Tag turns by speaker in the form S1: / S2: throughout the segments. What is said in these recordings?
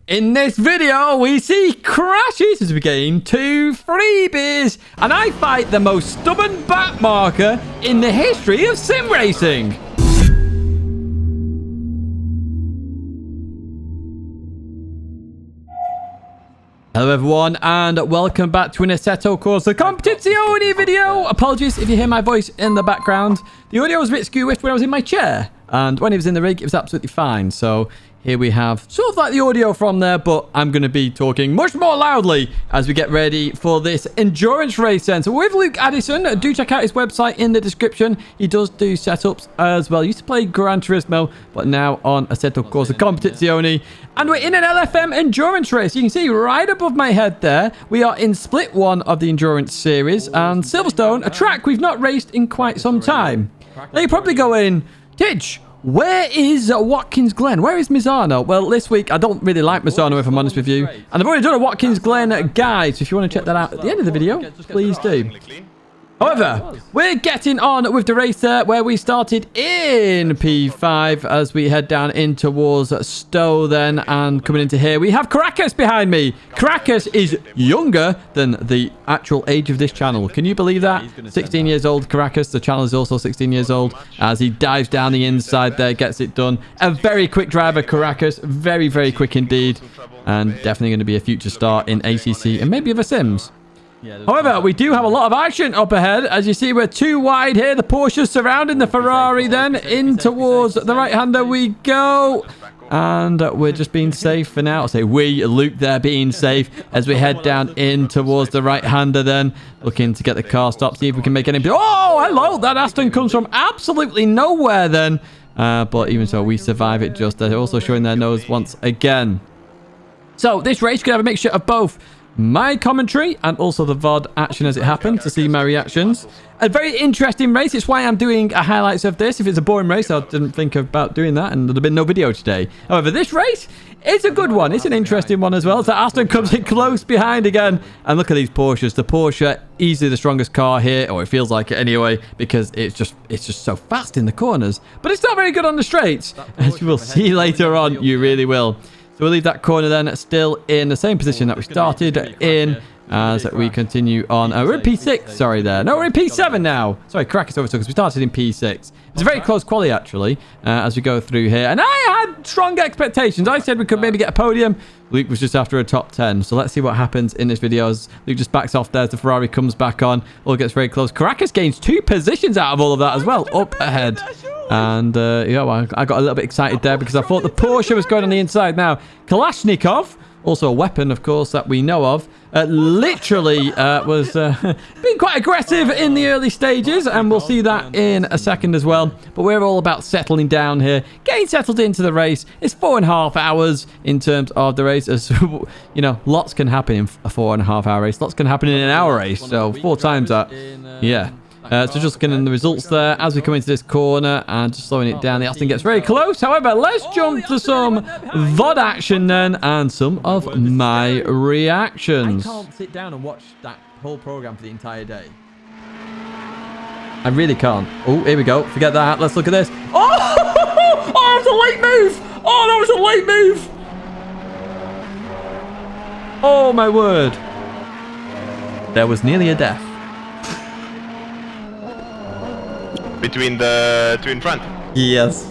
S1: In this video, we see crashes as we gain 2 freebies, and I fight the most stubborn backmarker in the history of sim racing. Hello everyone, and welcome back to an Assetto Corsa Competizione video. Apologies if you hear my voice in the background. The audio was a bit skew-whiffed when I was in my chair, and when he was in the rig, it was absolutely fine. So here we have sort of like the audio from there, but I'm going to be talking much more loudly as we get ready for this endurance race then. So with Luke Addison, do check out his website in the description. He does do setups as well. He used to play Gran Turismo, but now on Assetto Corsa Competizione. And we're in an LFM endurance race. You can see right above my head there, we are in Split 1 of the endurance series. And Silverstone, a track we've not raced in quite some time. Now you're probably going, Tidge, where is Watkins Glen? Where is Misano? Well, this week, I don't really like Misano, if I'm honest with you. And I've already done a Watkins Glen guide, so if you want to check that out at the end of the video, please do. However, we're getting on with the race there, where we started in P5 as we head down in towards Stowe then, and coming into here, we have Caracas behind me. Caracas is younger than the actual age of this channel. Can you believe that? 16 years old, Caracas. The channel is also 16 years old as he dives down the inside there, gets it done. A very quick driver, Caracas. Very, very quick indeed. And definitely going to be a future star in ACC and maybe other sims. However, we do have a lot of action up ahead. As you see, we're too wide here. The Porsche surrounding the Ferrari then. In towards the right-hander we go. And we're just being safe for now. I'll say we, Luke there, being safe as we head down in towards the right-hander then. Looking to get the car stopped, see if we can make any... Oh, hello! That Aston comes from absolutely nowhere then. But even so, we survive it just. They're also showing their nose once again. So, this race could have a mixture of both my commentary and also the VOD action as it happened to see my reactions. A very interesting race. It's why I'm doing a highlights of this. If it's a boring race, I didn't think about doing that and there'd have been no video today. However, this race, it's a good one. It's an interesting one as well. So Aston comes in close behind again. And look at these Porsches. The Porsche, easily the strongest car here, or it feels like it anyway, because it's just so fast in the corners. But it's not very good on the straights. As you will see later on, you really will. So we'll leave that corner then still in the same position that we started in as we continue on. We're in P6, sorry there. No, we're in P7 now. Sorry, Caracas overtook us. We started in P6. It's a very close quali actually as we go through here. And I had strong expectations. I said we could maybe get a podium. Luke was just after a top 10. So let's see what happens in this video as Luke just backs off there as the Ferrari comes back on. All gets very close. Caracas gains 2 positions out of all of that as well. Up ahead. And, yeah, well, I got a little bit excited there because I thought the Porsche was going on the inside. Now, Kalashnikov, also a weapon, of course, that we know of, literally was being quite aggressive in the early stages, and we'll see that in a second as well. But we're all about settling down here, getting settled into the race. It's 4.5 hours in terms of the race, as, you know, lots can happen in a 4.5 hour race. Lots can happen in an hour race, so 4 times that, yeah. So just getting the results there as we come into this corner and just slowing it down. The Aston gets very close. However, let's jump to some VOD action then and some of my reactions. I can't sit down and watch that whole program for the entire day. I really can't. Oh, here we go. Forget that. Let's look at this. Oh, that was a late move. Oh, that was a late move. Oh, my word. There was nearly a death.
S2: Between the two in front?
S1: Yes.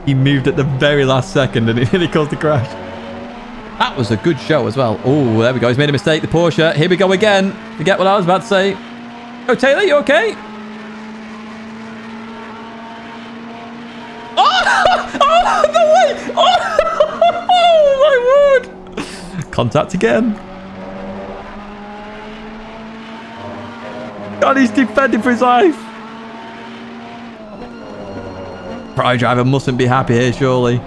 S1: He moved at the very last second and it nearly caused a crash. That was a good show as well. Oh, there we go. He's made a mistake. The Porsche. Here we go again. Forget what I was about to say. Oh, Taylor, you okay? Oh! Oh, no way! Oh, my word! Contact again. God, he's defending for his life. Pro driver mustn't be happy here, surely.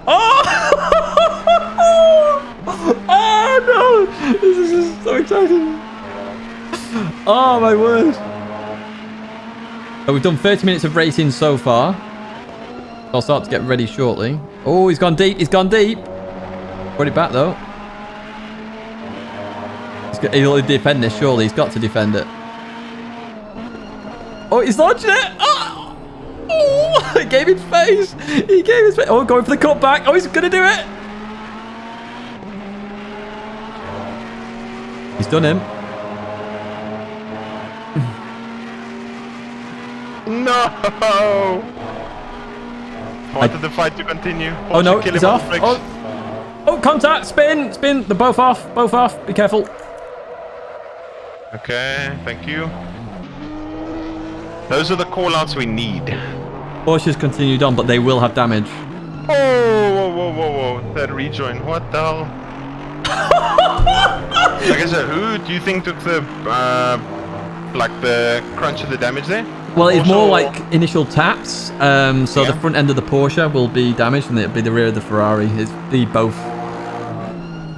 S1: Oh! Oh, no! This is just so exciting. Oh, my word. So we've done 30 minutes of racing so far. I'll start to get ready shortly. Oh, he's gone deep. He's gone deep. Put it back, though. He'll defend this, surely. He's got to defend it. Oh, he's launching it. Oh, he gave his face. He gave his face. Oh, going for the cutback. Oh, he's going to do it. He's done him.
S2: No! Wanted the fight to continue.
S1: Oh no,
S2: Kill
S1: he's
S2: him on
S1: off.
S2: the brakes.
S1: Oh, contact, spin. They're both off, Be careful.
S2: Okay, thank you. Those are the call-outs we need.
S1: Porsche's continued on, but they will have damage.
S2: Whoa. That rejoin, what the hell? Like I said, who do you think took the, like the crunch of the damage there?
S1: Well, it's
S2: Porsche
S1: more
S2: or-
S1: like initial taps. So the front end of the Porsche will be damaged, and it'll be the rear of the Ferrari. It's the both.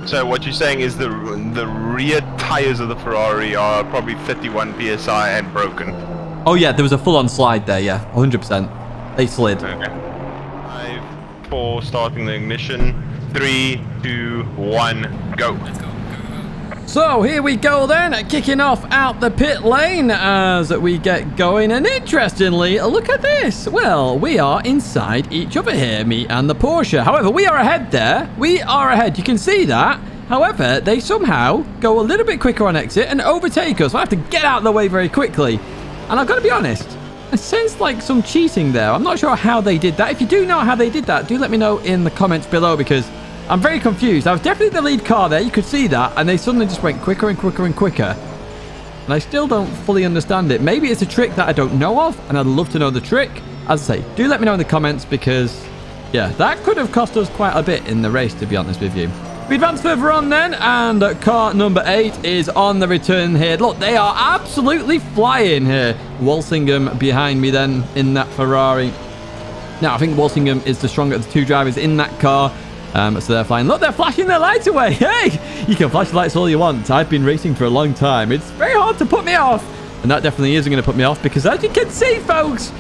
S2: So what you're saying is the rear tires of the Ferrari are probably 31 psi and broken.
S1: Oh yeah, there was a full-on slide there. Yeah, 100%. They slid.
S2: Okay. 5, 4, starting the ignition. 3, 2, 1, go.
S1: So here we go then, kicking off out the pit lane as we get going. And interestingly, look at this. Well, we are inside each other here, me and the Porsche. However, we are ahead there. We are ahead. You can see that. However, they somehow go a little bit quicker on exit and overtake us. I have to get out of the way very quickly. And I've got to be honest, I sense like some cheating there. I'm not sure how they did that. If you do know how they did that, do let me know in the comments below, because I'm very confused. I was definitely the lead car there. You could see that. And they suddenly just went quicker and quicker and quicker. And I still don't fully understand it. Maybe it's a trick that I don't know of, and I'd love to know the trick. As I say, do let me know in the comments, because, yeah, that could have cost us quite a bit in the race, to be honest with you. We advance further on then, and car number 8 is on the return here. Look, they are absolutely flying here. Walsingham behind me then in that Ferrari. Now, I think Walsingham is the stronger of the two drivers in that car. So they're flying. Look, they're flashing their lights away. Hey, you can flash lights all you want. I've been racing for a long time. It's very hard to put me off. And that definitely isn't going to put me off, because as you can see, folks,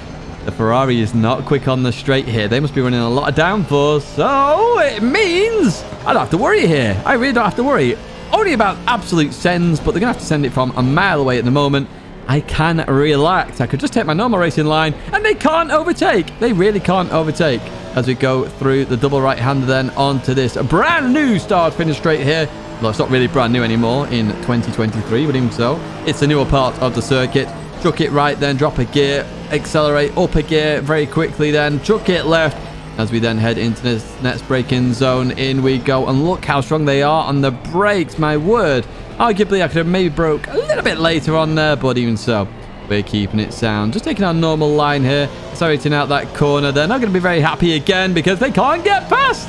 S1: the Ferrari is not quick on the straight here. They must be running a lot of downforce. So it means I don't have to worry here. I really don't have to worry. Only about absolute sends, but they're going to have to send it from a mile away at the moment. I can relax. I could just take my normal racing line, and they can't overtake. They really can't overtake. As we go through the double right-hander then onto this brand new start finish straight here. Well, it's not really brand new anymore in 2023, but even so, it's a newer part of the circuit. Chuck it right, then drop a gear, accelerate up a gear very quickly, then chuck it left as we then head into this next braking zone. In we go, and look how strong they are on the brakes, my word. Arguably, I could have maybe broke a little bit later on there, but even so, we're keeping it sound. Just taking our normal line here, accelerating out that corner. They're not going to be very happy again, because they can't get past.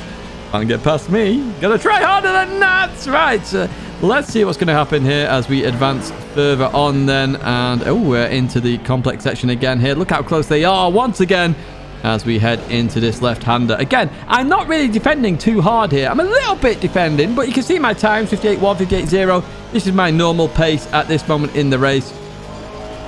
S1: Can't get past me. Gotta try harder than that. Right. Let's see what's going to happen here as we advance further on then. And, oh, we're into the complex section again here. Look how close they are once again as we head into this left-hander. Again, I'm not really defending too hard here. I'm a little bit defending, but you can see my times, 58.1, 58.0. This is my normal pace at this moment in the race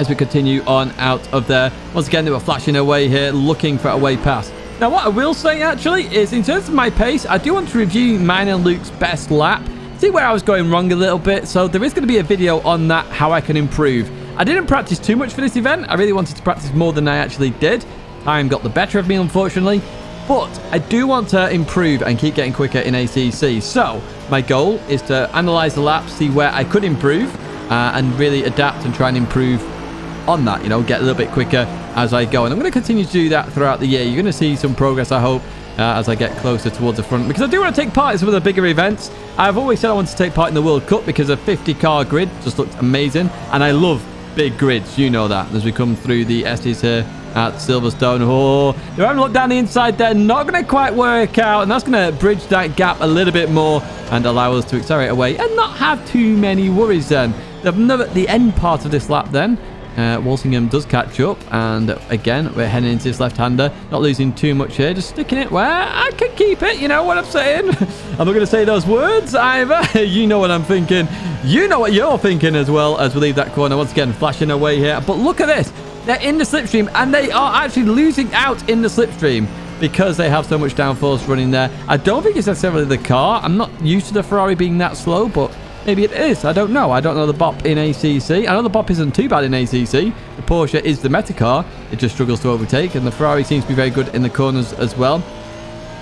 S1: as we continue on out of there. Once again, they were flashing away here, looking for a way past. Now, what I will say, actually, is in terms of my pace, I do want to review mine and Luke's best lap, see where I was going wrong a little bit. So there is going to be a video on that, how I can improve. I didn't practice too much for this event. I really wanted to practice more than I actually did. Time got the better of me, unfortunately. But I do want to improve and keep getting quicker in ACC. So my goal is to analyze the laps, see where I could improve, and really adapt and try and improve on that, you know, get a little bit quicker as I go. And I'm going to continue to do that throughout the year. You're going to see some progress, I hope, as I get closer towards the front, because I do want to take part in some of the bigger events. I've always said I want to take part in the World Cup because a 50-car grid just looked amazing, and I love big grids, you know that, as we come through the Estes here at Silverstone. Oh, if I haven't looked down the inside there, not going to quite work out, and that's going to bridge that gap a little bit more and allow us to accelerate away and not have too many worries then. The end part of this lap then, Walsingham does catch up, and again we're heading into this left-hander, not losing too much here, just sticking it where I can keep it, you know what I'm saying. I'm not going to say those words either. You know what I'm thinking, you know what you're thinking as well, as we leave that corner. Once again flashing away here, but look at this, they're in the slipstream, and they are actually losing out in the slipstream because they have so much downforce running there. I don't think it's necessarily the car. I'm not used to the Ferrari being that slow, but maybe it is. I don't know. I don't know the bop in ACC. I know the bop isn't too bad in ACC. The Porsche is the meta car. It just struggles to overtake, and the Ferrari seems to be very good in the corners as well.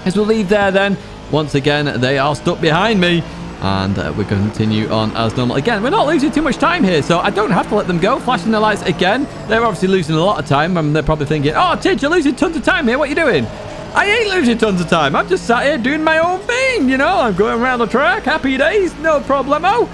S1: As we'll leave there then, once again, they are stuck behind me. And we continue on as normal. Again, we're not losing too much time here, so I don't have to let them go. Flashing the lights again. They're obviously losing a lot of time, and they're probably thinking, oh, Tidge, you're losing tons of time here. What are you doing? I ain't losing tons of time. I'm just sat here doing my own thing, you know. I'm going around the track. Happy days. No problemo.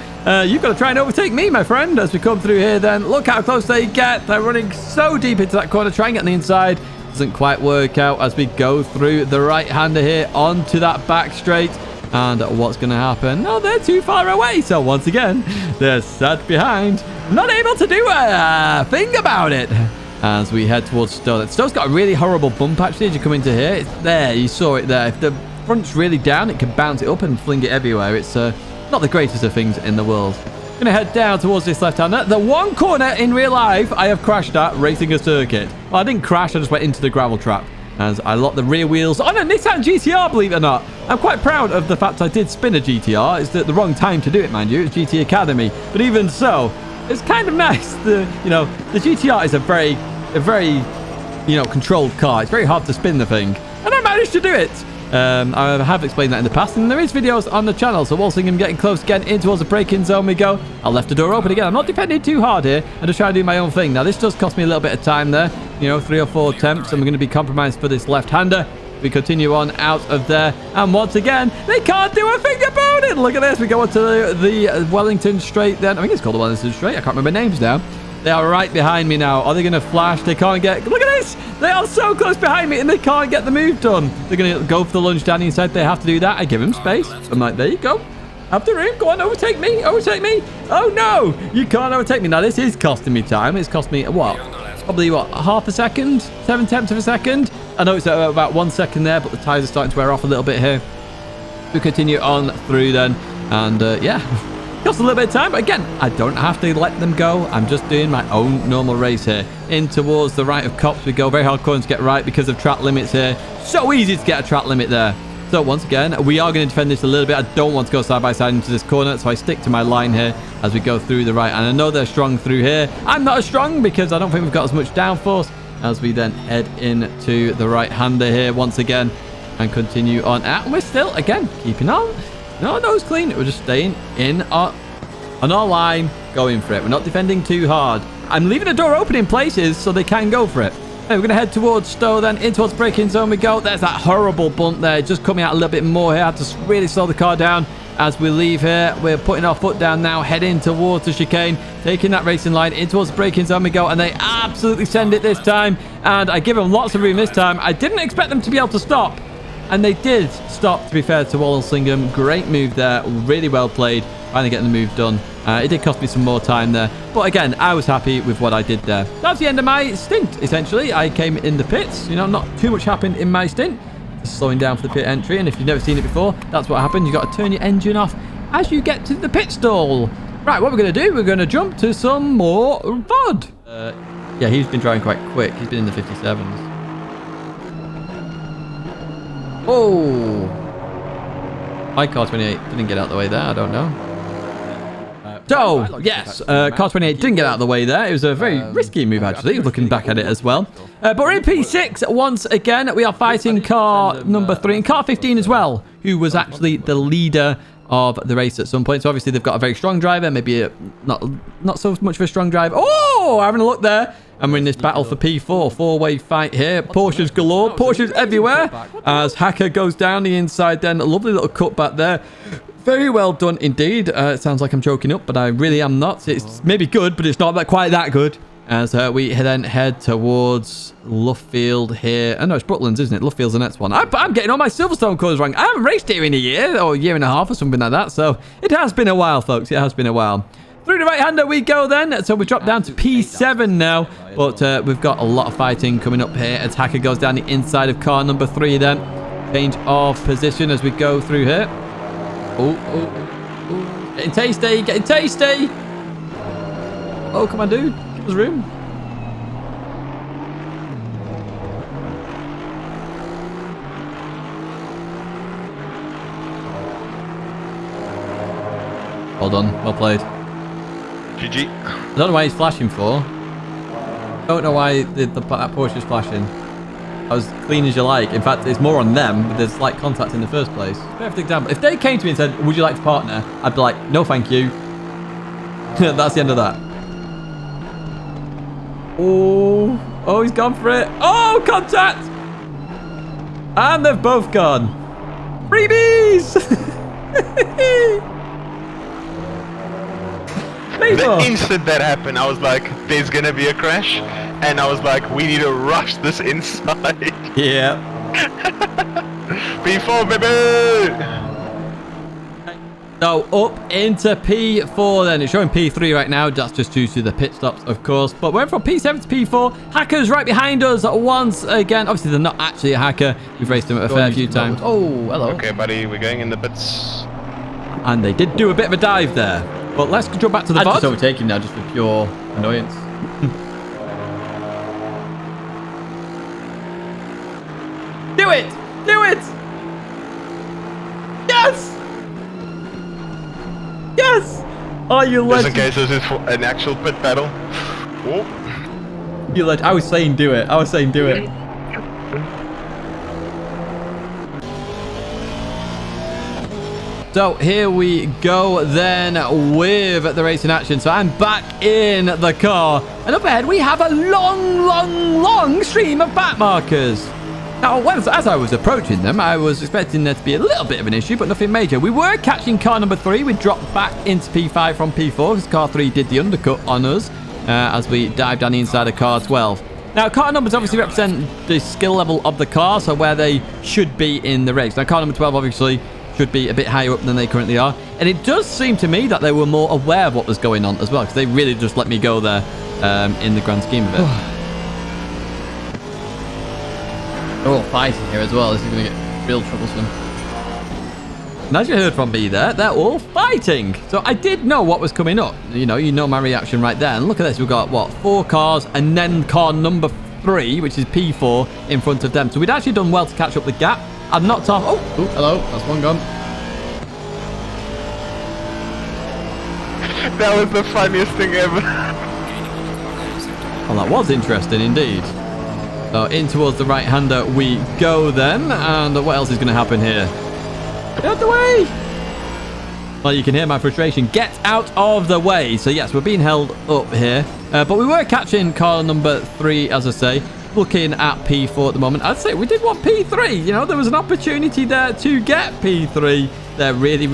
S1: You've got to try and overtake me, my friend, as we come through here then. Look how close they get. They're running so deep into that corner. Try and get on the inside. Doesn't quite work out as we go through the right-hander here onto that back straight. And what's going to happen? No, they're too far away. So once again, they're sat behind. Not able to do a thing about it. As we head towards Stowe. Stowe's got a really horrible bump actually as you come into here. It's there. You saw it there. If the front's really down, it can bounce it up and fling it everywhere. It's not the greatest of things in the world. Going to head down towards this left-hander. The one corner in real life I have crashed at racing a circuit. Well, I didn't crash. I just went into the gravel trap. As I locked the rear wheels on a Nissan GTR, believe it or not. I'm quite proud of the fact I did spin a GTR. It's the wrong time to do it, mind you. It's GT Academy. But even so, it's kind of nice. The GTR is a very, controlled car. It's very hard to spin the thing. And I managed to do it. I have explained that in the past, and there is videos on the channel. So Walsingham getting close again in towards the braking zone we go. I left the door open again. I'm not defending too hard here. I'm just trying to do my own thing. Now, this does cost me a little bit of time there. 3 or 4 attempts, and we're going to be compromised for this left-hander. We continue on out of there, and once again, they can't do a thing about it. Look at this. We go onto the Wellington Straight then. I think it's called the Wellington Straight. I can't remember names now. They are right behind me now. Are they going to flash? They can't get... Look at this! They are so close behind me, and they can't get the move done. They're going to go for the lunge down the inside. They have to do that. I give them space. I'm like, there you go. Have the room. Go on, overtake me. Overtake me. Oh, no. You can't overtake me. Now, this is costing me time. It's cost me, what? Probably, half a second? 7/10 of a second? I know it's at about 1 second there, but the tyres are starting to wear off a little bit here. We continue on through then. And, yeah... Just a little bit of time, but again, I don't have to let them go. I'm just doing my own normal race here. In towards the right of Cops we go. Very hard corner to get right because of track limits here. So easy to get a track limit there. So once again, we are going to defend this a little bit. I don't want to go side by side into this corner, so I stick to my line here as we go through the right. And I know they're strong through here. I'm not as strong because I don't think we've got as much downforce as we then head into the right-hander here once again and continue on out. And we're still, again, keeping on. No, nose clean. We're just staying on our line, going for it. We're not defending too hard. I'm leaving the door open in places so they can go for it. Hey, we're going to head towards Stowe then. In towards braking zone we go. There's that horrible bump there. Just coming out a little bit more here. I had to really slow the car down as we leave here. We're putting our foot down now, heading towards the chicane, taking that racing line. In towards the braking zone we go, and they absolutely send it this time. And I give them lots of room this time. I didn't expect them to be able to stop. And they did stop, to be fair to Walsingham. Great move there. Really well played. Finally getting the move done. It did cost me some more time there. But again, I was happy with what I did there. That's the end of my stint, essentially. I came in the pits. Not too much happened in my stint. Just slowing down for the pit entry. And if you've never seen it before, that's what happened. You've got to turn your engine off as you get to the pit stall. Right, what we're going to do, we're going to jump to some more VOD. Yeah, he's been driving quite quick. He's been in the 57s. Oh, my car 28 didn't get out the way there. I don't know. So, yes, car 28 didn't get out of the way there. It was a very risky move, actually, looking back at it as well. But we're in P6 once again. We are fighting car number 3 and car 15 as well, who was actually the leader of the race at some point. So, obviously, they've got a very strong driver, maybe not so much of a strong driver. Oh, having a look there. And we're in this battle for P4. 4-way fight here. Porsches galore. Porsches everywhere. As Hacker goes down the inside then. A lovely little cut back there. Very well done indeed. It sounds like I'm choking up, but I really am not. It's maybe good, but it's not quite that good. As we then head towards Luffield here. Oh, no, it's Brooklands, isn't it? Luffield's the next one. I'm getting all my Silverstone corners wrong. I haven't raced here in a year or a year and a half or something like that. So it has been a while, folks. It has been a while. Through the right-hander we go then. So we drop down to P7 now. But we've got a lot of fighting coming up here. As Hacker goes down the inside of car number 3 then. Change of position as we go through here. Oh. Getting tasty. Getting tasty. Oh, come on, dude. Give us room. Well done. Well played.
S2: GG.
S1: I don't know why he's flashing for. Don't know why that Porsche is flashing. as clean as you like. In fact, it's more on them, but there's slight contact in the first place. Perfect example. If they came to me and said, would you like to partner? I'd be like, no, thank you. That's the end of that. Oh, he's gone for it. Oh, contact. And they've both gone. Freebies.
S2: The instant that happened, I was like, there's gonna be a crash. And I was like, we need to rush this inside.
S1: Yeah.
S2: P4, baby!
S1: So up into P4 then. It's showing P3 right now. That's just due to the pit stops, of course. But we're from P7 to P4. Hackers right behind us once again. Obviously, they're not actually a hacker. We've raced them a fair few times. Oh, hello.
S2: Okay, buddy, we're going in the pits.
S1: And they did do a bit of a dive there. But let's jump back to the VOD. I'm just overtaking now just for pure annoyance. Do it! Do it! Yes! Yes! Oh, you legend.
S2: Just in case this is an actual pit battle. Oh.
S1: You legend. I was saying do it. I was saying do it. So here we go then with the race in action. So I'm back in the car. And up ahead we have a long stream of backmarkers. Now, as I was approaching them, I was expecting there to be a little bit of an issue, but nothing major. We were catching car number 3. We dropped back into P5 from P4 because car 3 did the undercut on us as we dived down the inside of car 12. Now, car numbers obviously represent the skill level of the car, so where they should be in the race. Now, car number 12 obviously should be a bit higher up than they currently are. And it does seem to me that they were more aware of what was going on as well, because they really just let me go there in the grand scheme of it. They're all fighting here as well. This is going to get real troublesome. And as you heard from me there, they're all fighting. So I did know what was coming up. You know my reaction right there. And look at this. We've got, what, 4 cars and then car number 3, which is P4, in front of them. So we'd actually done well to catch up the gap. I'd knocked off... Oh, hello. That's one gone.
S2: That was the funniest thing ever.
S1: Well, that was interesting indeed. So in towards the right-hander we go then. And what else is going to happen here? Get out the way! Well, you can hear my frustration. Get out of the way. So yes, we're being held up here. But we were catching car number 3, as I say. Looking at P4 at the moment. I'd say we did want P3. You know, there was an opportunity there to get P3. There really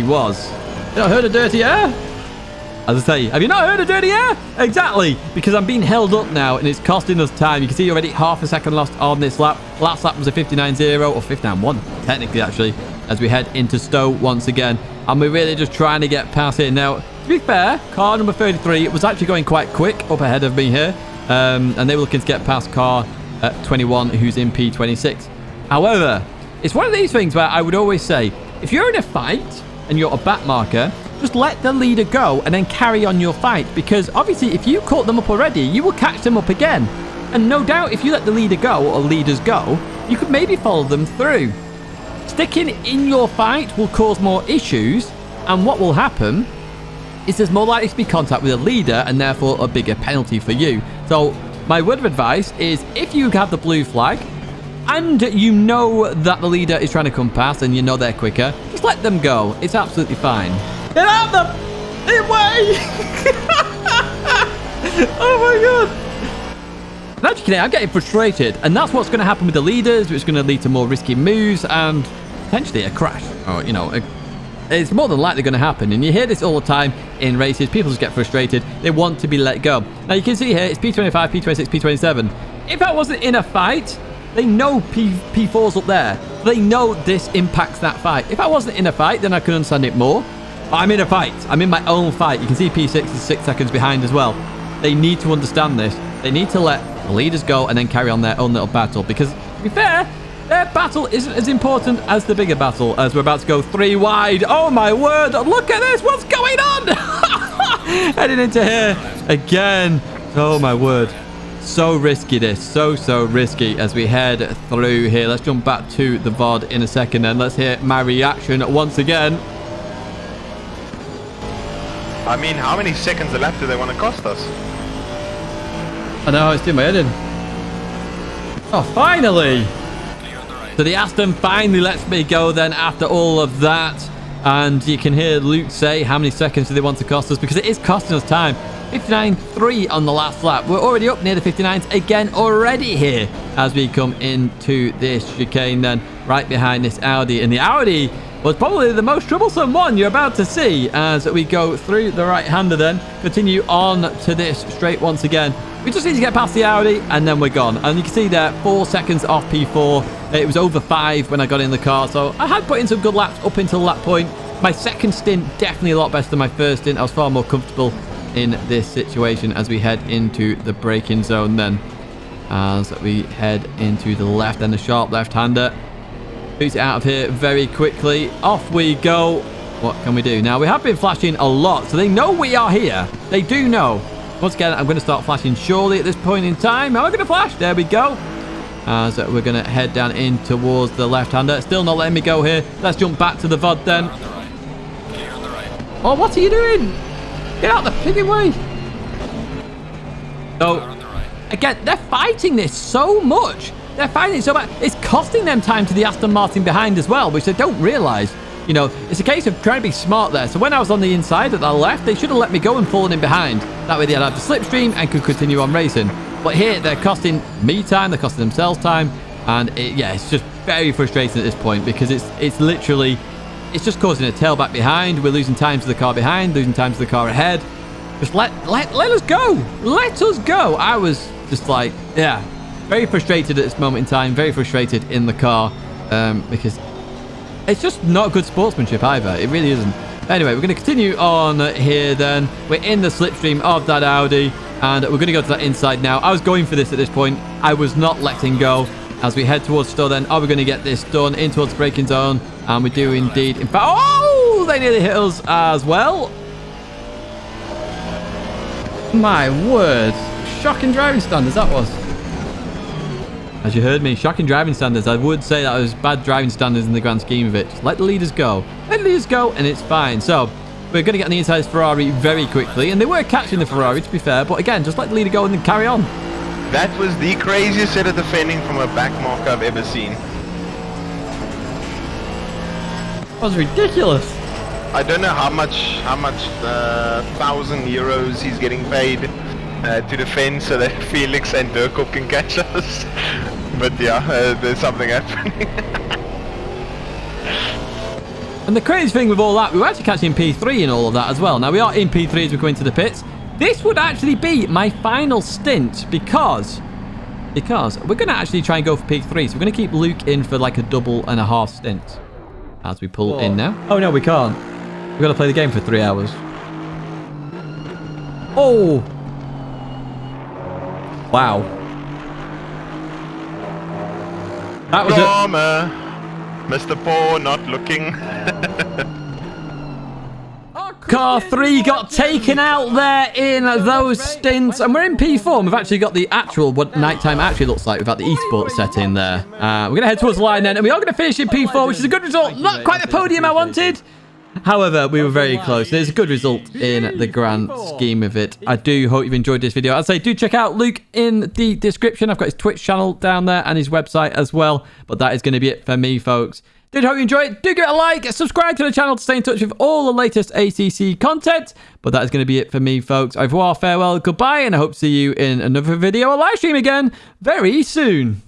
S1: was. You not heard of dirty air? As I say, have you not heard of dirty air? Exactly, because I'm being held up now and it's costing us time. You can see already half a second lost on this lap. Last lap was a 59.0 or 59.1, technically, actually, as we head into Stowe once again. And we're really just trying to get past it. Now, to be fair, car number 33 was actually going quite quick up ahead of me here. And they were looking to get past car 21, who's in P26. However, it's one of these things where I would always say, if you're in a fight and you're a backmarker, just let the leader go and then carry on your fight. Because obviously, if you caught them up already, you will catch them up again. And no doubt, if you let the leader go or leaders go, you could maybe follow them through. Sticking in your fight will cause more issues. And what will happen is there's more likely to be contact with a leader and therefore a bigger penalty for you. So my word of advice is if you have the blue flag and you know that the leader is trying to come past and you know they're quicker, just let them go. It's absolutely fine. Get out of the way! Oh my god! Now, actually, I'm getting frustrated, and that's what's going to happen with the leaders, which is going to lead to more risky moves and potentially a crash. Or, you know, it's more than likely going to happen, and you hear this all the time in races. People just get frustrated. They want to be let go. Now, you can see here, it's P25, P26, P27. If I wasn't in a fight, they know P4's up there. They know this impacts that fight. If I wasn't in a fight, then I could understand it more. I'm in a fight. I'm in my own fight. You can see P6 is 6 seconds behind as well. They need to understand this. They need to let the leaders go and then carry on their own little battle. Because, to be fair, their battle isn't as important as the bigger battle, as we're about to go 3 wide. Oh, my word. Look at this. What's going on? Heading into here again. Oh, my word. So risky, this. So risky as we head through here. Let's jump back to the VOD in a second and let's hear my reaction once again.
S2: I mean, how many seconds left do they want to cost us?
S1: I know, it's doing my head in. Oh, finally. So the Aston finally lets me go then after all of that. And you can hear Luke say how many seconds do they want to cost us, because it is costing us time. 59.3 on the last lap. We're already up near the 59s again already here as we come into this chicane then, right behind this Audi. And the Audi was probably the most troublesome one you're about to see as we go through the right-hander then. Continue on to this straight once again. We just need to get past the Audi and then we're gone. And you can see there, 4 seconds off P4. It was over 5 when I got in the car. So I had put in some good laps up until that point. My second stint, definitely a lot better than my first stint. I was far more comfortable in this situation as we head into the braking zone then. As we head into the left and the sharp left-hander. Boots it out of here very quickly. Off we go. What can we do? Now, we have been flashing a lot, so they know we are here. They do know. Once again, I'm going to start flashing surely at this point in time. Am I going to flash? There we go. As we're going to head down in towards the left-hander. Still not letting me go here. Let's jump back to the VOD then. Oh, what are you doing? Get out the piggy way. So, again, they're fighting this so much. They're fighting it so bad. It's costing them time to the Aston Martin behind as well, which they don't realise. You know, it's a case of trying to be smart there. So when I was on the inside at the left, they should have let me go and fallen in behind. That way they'd have the slipstream and could continue on racing. But here, they're costing me time. They're costing themselves time. And, yeah, it's just very frustrating at this point because it's literally... It's just causing a tailback behind. We're losing time to the car behind, losing time to the car ahead. Just let us go. Let us go. I was just like, yeah, very frustrated at this moment in time. Very frustrated in the car because it's just not good sportsmanship either. It really isn't. Anyway, we're going to continue on here then. We're in the slipstream of that Audi and we're going to go to that inside now. I was going for this at this point. I was not letting go. As we head towards store then, are we going to get this done in towards the braking zone? And we do indeed. In fact, oh, they nearly hit us as well. My word. Shocking driving standards, that was. As you heard me, shocking driving standards. I would say that was bad driving standards in the grand scheme of it. Just let the leaders go. Let the leaders go and it's fine. So, we're going to get on the inside of this Ferrari very quickly. And they were catching the Ferrari, to be fair. But again, just let the leader go and then carry on.
S2: That was the craziest set of defending from a back marker I've ever seen.
S1: That was ridiculous.
S2: I don't know how much 1,000 euros he's getting paid to defend so that Felix and Dirkop can catch us. But yeah, there's something happening.
S1: And the crazy thing with all that, we were actually catching P3 in all of that as well. Now, we are in P3 as we go into the pits. This would actually be my final stint because we're going to actually try and go for P3. So we're going to keep Luke in for like a double and a half stint as we pull in now. Oh, no, we can't. We've got to play the game for 3 hours. Oh. Wow. That was
S2: Drama. Mr. Paul not looking.
S1: Car 3 got taken out there in those stints. And we're in P4. We've actually got the actual, what nighttime actually looks like. We've got the esports set in there. We're going to head towards the line then. And we are going to finish in P4, which is a good result. Not quite the podium I wanted. However, we were very close. There's a good result in the grand scheme of it. I do hope you've enjoyed this video. I'd say do check out Luke in the description. I've got his Twitch channel down there and his website as well. But that is going to be it for me, folks. Did hope you enjoyed it. Do give it a like. Subscribe to the channel to stay in touch with all the latest ACC content. But that is going to be it for me, folks. Au revoir, farewell, goodbye. And I hope to see you in another video or live stream again very soon.